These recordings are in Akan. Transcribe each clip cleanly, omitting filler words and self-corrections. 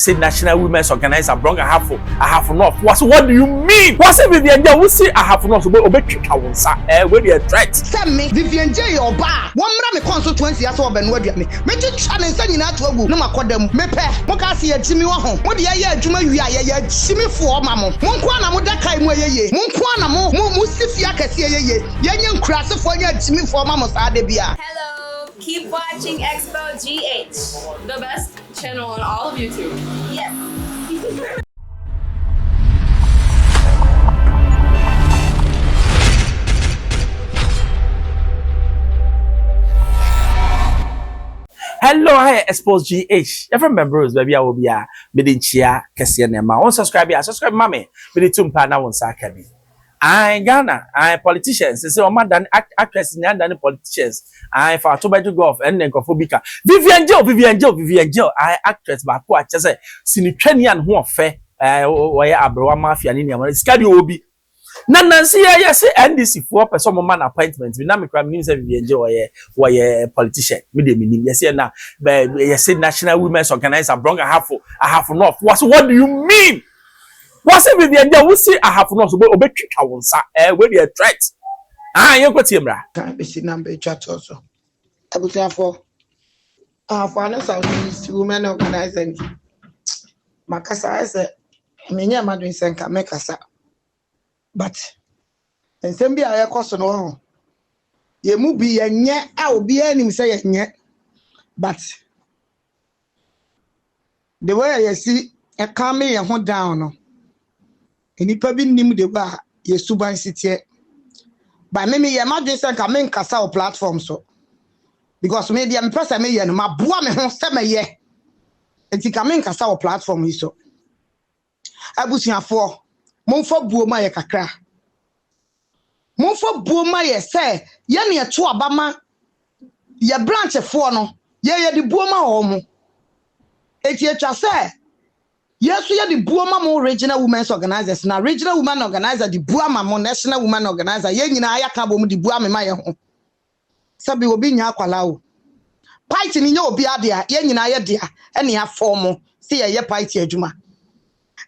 Say National Women's Organizer Brong Ahafo North. What do you mean? What's it Vivian Jaill? We say Ahafo North obe kick our sa where the threat. Send me Vivian Jaill oba. One me constituency aso obenwadu me. Me chane nsa nyina to agu no makodam. Me pe. Mo ka se yatimi wo ho. Mo de ye adwuma wi aye yatimi fo ma mo. Mo nko na mo da kai mo yeye. Mo nko na mo sifi akase yeye. Yenye nkurasefo nya atimi fo ma mo sa de bia. Hello, keep watching Xposed GH, the best channel on all of YouTube. Yes. Hello, hi, Xposed GH. Every member is baby, I will be a bidding chia, Cassian, and my own subscriber, subscribe, mammy, bidding two partner on Sakami. I Ghana, I politicians, so more than actresses than politicians. I for to go off and then go for Bika. Vivian Jaill, I actress, but what I say, Sinitanian who are fair, why Abra Mafia in your schedule will be. Nancy, I say, NDC for person man appointments. We now make news Vivian Jaill, why a politician, with the meaning. Yes, now, but yes, National Women's Organizer Brong Ahafo North. What do you mean? What's it Vivian Jaill? We say Ahafo North obe kick our sa where the threat. You go to Mra. Can be see number chat also. Abusafo. For no Southeast Women Organizing. Makasa say menya madwin senka mekasa. But ensem bia ye koso no ho. Ye mu bi yenye a obi anim say yenye. But the way you see e calm me ho down no. Enipa bi nim de ba ye suban sitie. But me ye madwin senka men kasa o platform so. Because me dia me person me ye no maboa me ho se me ye. Enti ka men kasa o platform yi so. Abusuafo monfo buoma ye kakra. Monfo buoma ye se ye ne to abama ye branch fo no ye di buoma ho mo. Eti etwa se yesu ye di buoma mo regional women's organizers na regional women organizer di buama mo national women organizer ye nyina aya ka bom di buama ma ye ho. Sabi obi nya akwala o. Party ni nya obi ade a ye nyina ye de a ene ya form se ye party adwuma.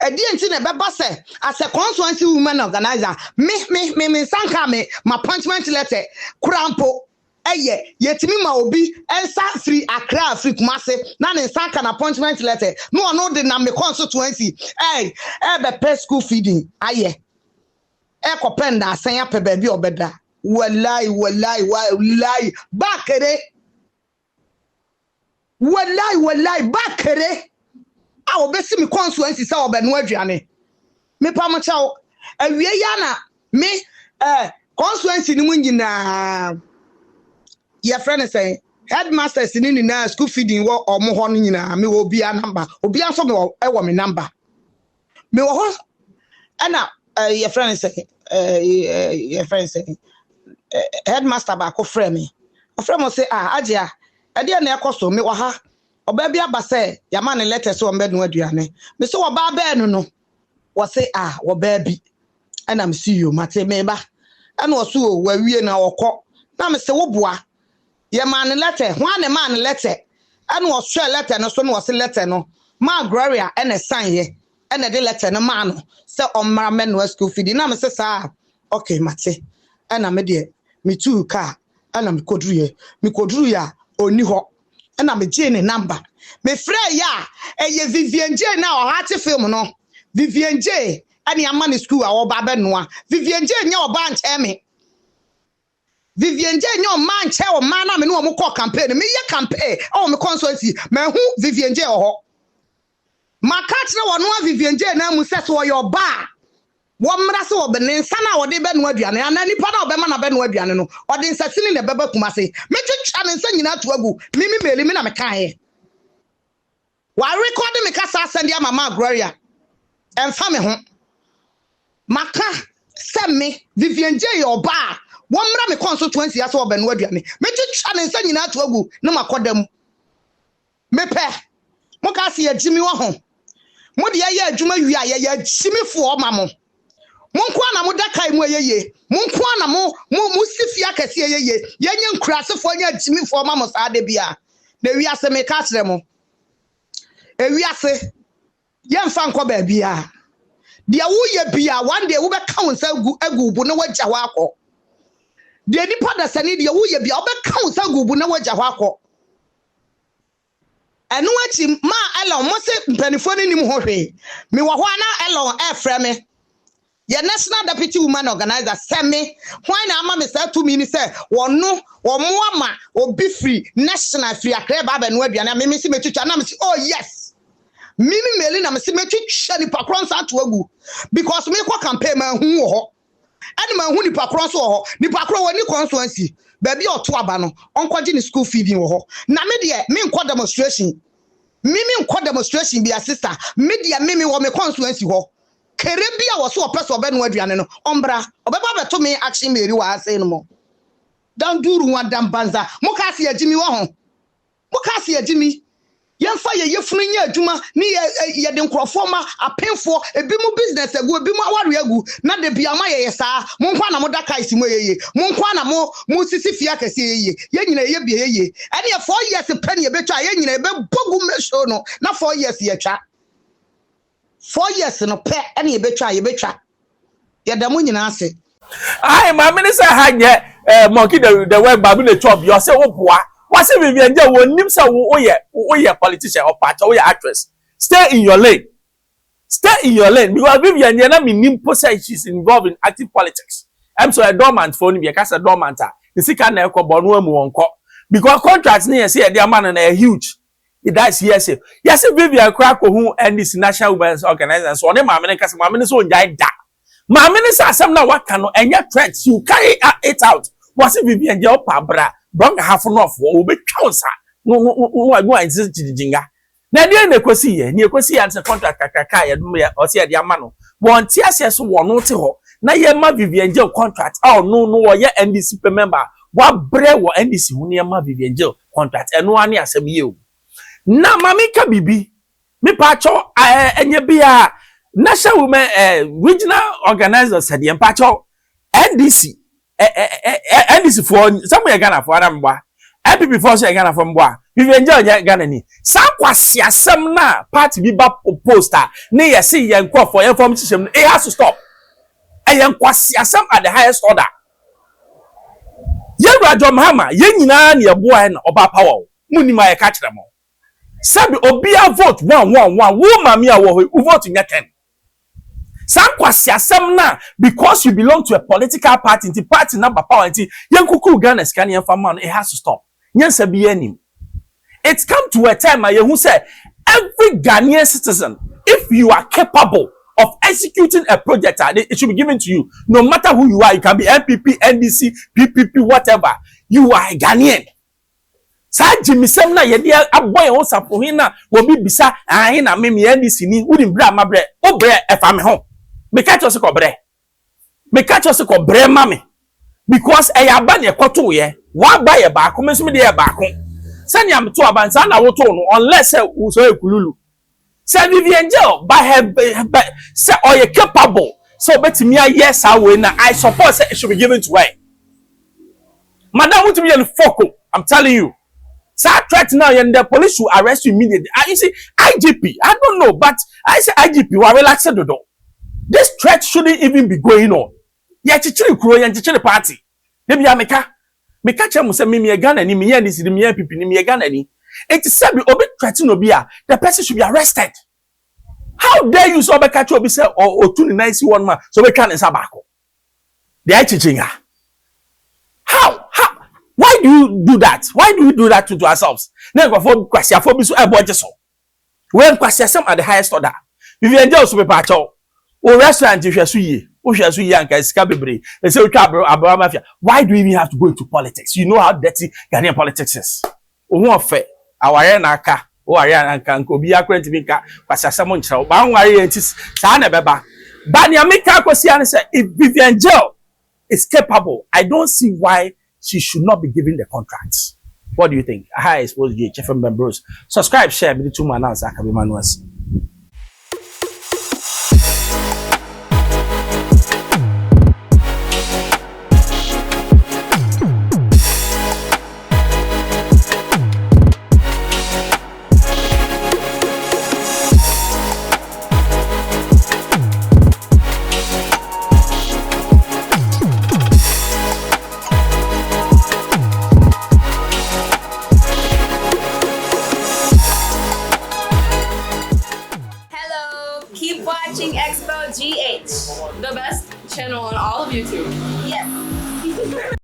Edi enti na beba se as a constituency women organizer me sanka me my appointment letter krampo eye yetimi ma obi ensa free Accra free Kumase na ne sanka na appointment letter no de na me constituency be pay school feeding aye kopenda asan ya pe baby obeda wallahi bakere wallahi bakere obesi mi constituency say obenu aduane me pa mo chawo awie ya na me constituency ni mu nyina your friend say headmasters ni nyina school feeding wo omo ho nyina me wo bia number obi aso me wo me number me wo ho ana your friend say headmaster ba ko frame me o frame say ajia e de na ekoso me wo ha oba bia ba say ya ma ne letter so mbe no aduane me so oba ba enu no wo say wo ba bi ana me see you mate me ba ana wo so wa wie na wokọ na me se wo boa ya ma ne letter ho ane ma ne letter ana wo share letter no so no wo se letter no ma gloria ene sign ye ene de letter no ma no se omra me no school feed na me se sa okay mate ana me de me tu ka ana me kodru ya oni ho na me je ne number me frɛ ya eye Vivian Jaill na o hate film no Vivian Jaill ani ama ne school a wo ba be noa Vivian Jaill nya oba nche me Vivian Jaill nya o man nche o man na me no mo call campaign me ye campaign o me consultancy me hu Vivian Jaill ho makach na wono Vivian Jaill na mu se so yo ba wo mra se wo be ne nsa na wo de be no aduane ana nipa na wo be ma na be no aduane no o de nsasini ne beba Kumase me twetwa ne nsa nyina to agu mimi meli me na me kan ye wa record me kasa send ya mama Gloria emfa me ho maka se me Vivian Jaill oba wo mra me constituency aso wo be no aduane me twetwa ne nsa nyina to agu na makodam me pe mo ka se yagimi wo ho mo de ye adwuma wi a ye yagimi fo ma mo Monko na mo da kai mu yeye monko na mo sifi akase yeye yenye nkurasefo nya agimifo ma mo sa de bia na wiase me ka kire mo ewiase Yen fan ko baby a. Dia wo ye bia one day wo be kan sa agu bu na wagya ho akọ. Dia nipa da sani dia wo ye bia wo be kan sa agu bu na wagya ho akọ. Enu achi ma Elon mo se mpanifo ni nim ho hwe. Me wo ho na Elon e frɛ me. Ye national deputy woman organizer semi why na ama me say to me ni say wono omo ama obi free national free akra ba no aduane me si metwitwa na me say oh yes mimi meli na me si metwitwa ni pakron sa to agu because me kwa campaign ma hu wo ho ani ma hu ni pakron so ho ni pakron woni constituency ba bi oto aba no onkwaje ni school fee bi wo ho na me de me nkọ demonstration mimi nkọ demonstration bi sister me de mimi wo me constituency ho Kerebia was so a person of Benwadian, Ombra, or to me action me, you are saying more. Don't do one damn banza, Mokasi Jimmy Wahon. Mokasi Jimmy. Yan fire ye fling Juma, near Yadin Crofoma, a pen for a bimu business, a good bima warriagu, not the Biamaya, sir, Monkwana Modaka is moye, Monkwana mo, Musifia see ye, be ye, and ye 4 years a penny a better, yen a bogu meshono, not 4 years ye chat. 4 years no pay any betcha ye betcha. Ya da mun nyina ase. Ai ma minister hanye monkey the work babu the chop you say wo boa. Wa say Vivian je wonim say wo ye politician or part wo ye actress. Stay in your lane. Stay in your lane because Vivian je na minim say she's involved in active politics. I'm so a dormant for him because a dormant. The sika na ekọ no amu wonko because contracts na say e dey man na huge. That's yes. Yes, Vivian crack who and this national women's organization. So, my minister, my minister, my minister, some now what can and your threats you carry it out. Was it Vivian Jaill Pabra, Brong Ahafo off, will be counsel. No, I go and sit to the jinga. Now, the near Quasi answer contract, Kakaya, or see a diamano. One TSS one no to now, your ma Vivian Jaill contract. Oh, no, yeah, and this super member. What bread will end this near ma Vivian Jaill contract and no one as you. Na mamika bibi me pacho enye bia national women regional organizers said the pacho NDC NDC for some Ghana for amwa MPP for Ghana from boa Vivian Jaill Ghana ni sa kwasi asem na party bi ba poster na yesi yen kwa for information it has to stop yen kwasi asem at the highest order yen radom hama yen nyina na yeboa na oba power muni ma ye ka kire mo Sabi obia vote 111 wo mami a wo vote nya 10 San kwasi asem na because you belong to a political party the party number power nti yankuku Ghana scan yan fama it has to stop nyansa bi anim it's come to a time where you say every Ghanaian citizen if you are capable of executing a project it should be given to you no matter who you are you can be MPP NDC PPP whatever you are a Ghanaian Sa Jimmy sem na ye dia aboy won sapo hin na wo bi bisa ahin na me NDC ni wudi bra ma bre o bre e fa me ho me catch us ko bre ma me because e ya ba ne ekoto ye wa ba ye ba ko me so me de ye ba ko sani am to aba nsa na wo to no unless wo so ekululu say Vivian Jaill ba say or you capable so betimi aye sa we na I suppose say it should be given to her madam wutimi ye foko I'm telling you. So threat now and the police will arrest you immediately. You see, IGP, I don't know, but I say IGP, we are relaxed the door. This threat shouldn't even be going on. Yeah, chichiri kuro ya chichiri party. Maybe I me catch him say me Ghana ni me NDC ni me MPP ni me Ghana ni. It is said obi threaten obi the person should be arrested. How dare you so be catch obi say or 291 man so we can sabako. They are chichinga. How? Why do you do that? Why do we do that to ourselves? Now go for kwasi afobi so eboje so. When kwasi asem at the highest order. Vivian Jaill so be pacho. O restaurant hweso yi. O hweso yi anka sika bebre. They say abra mafia. Why do we even have to go into politics? You know how dirty Ghanaian politics is. O ho ofe. Aware na aka. O are na anka nko bi akwenti bi nka kwasi asem nkyerɛ. Ba nware yentis sa na beba. Ba ne ameka kwasi an say if Vivian Jaill is capable, I don't see why she should not be given the contracts. What do you think? Hi, Xposed GH members. Subscribe, share, be the 2 man answer. Keep watching Expo GH, the best channel on all of YouTube. Yes.